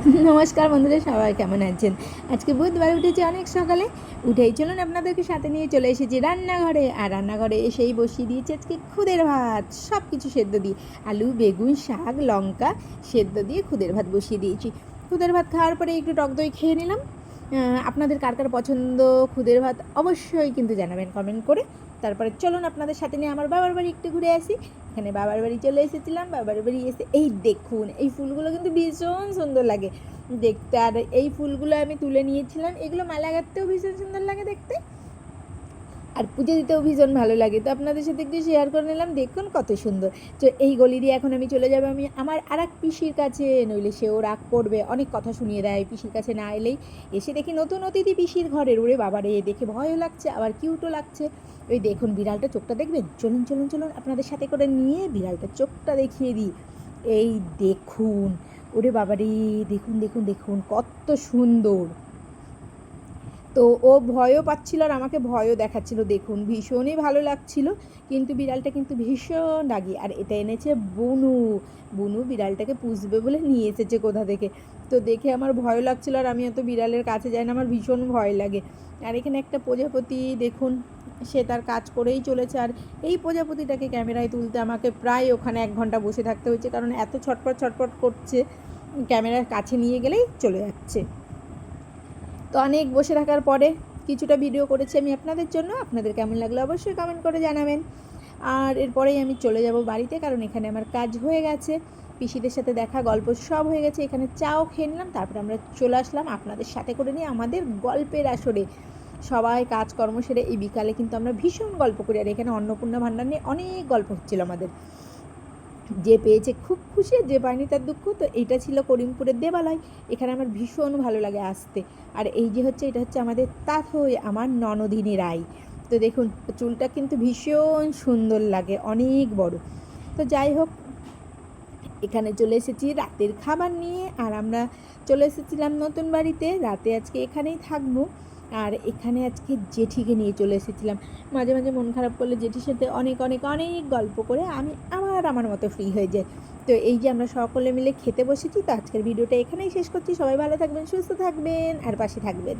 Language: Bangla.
নমস্কার বন্ধুরা, সবাই কেমন আছেন? আজকে বুধবার, উঠেছি অনেক সকালে। উঠেই চলুন আপনাদেরকে সাথে নিয়ে চলে এসেছি রান্নাঘরে। আর রান্নাঘরে এসেই বসিয়ে দিয়েছি আজকে খুদের ভাত, সব কিছু সেদ্ধ দিয়ে, আলু, বেগুন, শাক, লঙ্কা সেদ্ধ দিয়ে খুদের ভাত বসিয়ে দিয়েছি। খুদের ভাত খাওয়ার পরে একটু টক দই খেয়ে নিলাম। আপনাদের কার কার পছন্দ খুদের ভাত অবশ্যই কিন্তু জানাবেন কমেন্ট করে। তারপরে চলুন আপনাদের সাথে নিয়ে আমার বাবার বাড়ি একটু ঘুরে আসি। এখানে বাবার বাড়ি চলে এসেছিলাম। বাবার বাড়ি এসে এই দেখুন, এই ফুলগুলো কিন্তু ভীষণ সুন্দর লাগে দেখতে। আর এই ফুলগুলো আমি তুলে নিয়েছিলাম। এগুলো মালা গাঁথতেও ভীষণ সুন্দর লাগে দেখতে, আর পুজো দিতেও ভীষণ ভালো লাগে। তো আপনাদের সাথে একটু শেয়ার করে নিলাম, দেখুন কত সুন্দর। তো এই গলি দিয়ে এখন আমি চলে যাবো আমি আমার আর এক পিসির কাছে, নইলে সেও রাগ করবে, অনেক কথা শুনিয়ে দেয় পিসির কাছে না এলেই। এসে দেখি নতুন অতিথি পিসির ঘরের, ওরে বাবারে, দেখে ভয়ও লাগছে আবার কিউটও লাগছে। ওই দেখুন বিড়ালটা চোখটা দেখবেন, চলুন চলুন চলুন আপনাদের সাথে করে নিয়ে বিড়ালটার চোখটা দেখিয়ে দিই। এই দেখুন, ওরে বাবারে, দেখুন দেখুন দেখুন কত সুন্দর। তো ও ভয়ও পাচ্ছিল আর আমাকে ভয়ও দেখাচ্ছিল, দেখুন ভীষণই ভালো লাগছিল। কিন্তু বিড়ালটা কিন্তু ভীষণ রাগী। আর এটা এনেছে বুনু। বুনু বিড়ালটাকে পুষবে বলে নিয়ে এসেছে কোথা থেকে। তো দেখে আমার ভয় লাগছিল, আর আমি অত বিড়ালের কাছে যাই না, আমার ভীষণ ভয় লাগে। আর এখানে একটা প্রজাপতি দেখুন, সে তার কাজ করেই চলেছে। আর এই প্রজাপতিটাকে ক্যামেরায় তুলতে আমাকে প্রায় ওখানে 1 ঘন্টা বসে থাকতে হয়েছে, কারণ এত ছটপট ছটপট করছে, ক্যামেরার কাছে নিয়ে গেলেই চলে যাচ্ছে। তো অনেক বসে থাকার পরে কিছুটা ভিডিও করেছি আমি আপনাদের জন্য। আপনাদের কেমন লাগলো অবশ্যই কমেন্ট করে জানাবেন। আর এরপরেই আমি চলে যাব বাড়িতে, কারণ এখানে আমার কাজ হয়ে গেছে, পিসিদের সাথে দেখা, গল্প সব হয়ে গেছে। এখানে চাও খেয়ে নিলাম, তারপরে আমরা চলে আসলাম আপনাদের সাথে করে নিয়ে আমাদের গল্পের আসরে। সবাই কাজকর্ম সেরে এই বিকালে কিন্তু আমরা ভীষণ গল্প করি। আর এখানে অন্নপূর্ণা ভাণ্ডার নিয়ে অনেক গল্প হচ্ছিল আমাদের। যে পেয়েছে খুব খুশি, যে পায়নি তার দুঃখ। তো এইটা ছিল করিমপুরের দেবালয়। এখানে আমার ভীষণ ভালো লাগে আসতে। আর এই যে হচ্ছে, এটা হচ্ছে আমাদের তাথই, আমার ননদিনী রাই। তো দেখুন চুলটা কিন্তু ভীষণ সুন্দর লাগে, অনেক বড়। তো যাই হোক, এখানে চলে এসেছি রাতের খাবার নিয়ে। আর আমরা চলে এসেছিলাম নতুন বাড়িতে, রাতে আজকে এখানেই থাকবো। আর এখানে আজকে জেঠিকে নিয়ে চলে এসেছিলাম। মাঝে মাঝে মন খারাপ করলে জেঠির সাথে অনেক অনেক অনেক গল্প করে আমি আবার আমার মতো ফ্রি হয়ে যাই। তো এই যে আমরা সকলে মিলে খেতে বসেছি। তো আজকের ভিডিওটা এখানেই শেষ করছি। সবাই ভালো থাকবেন, সুস্থ থাকবেন আর পাশে থাকবেন।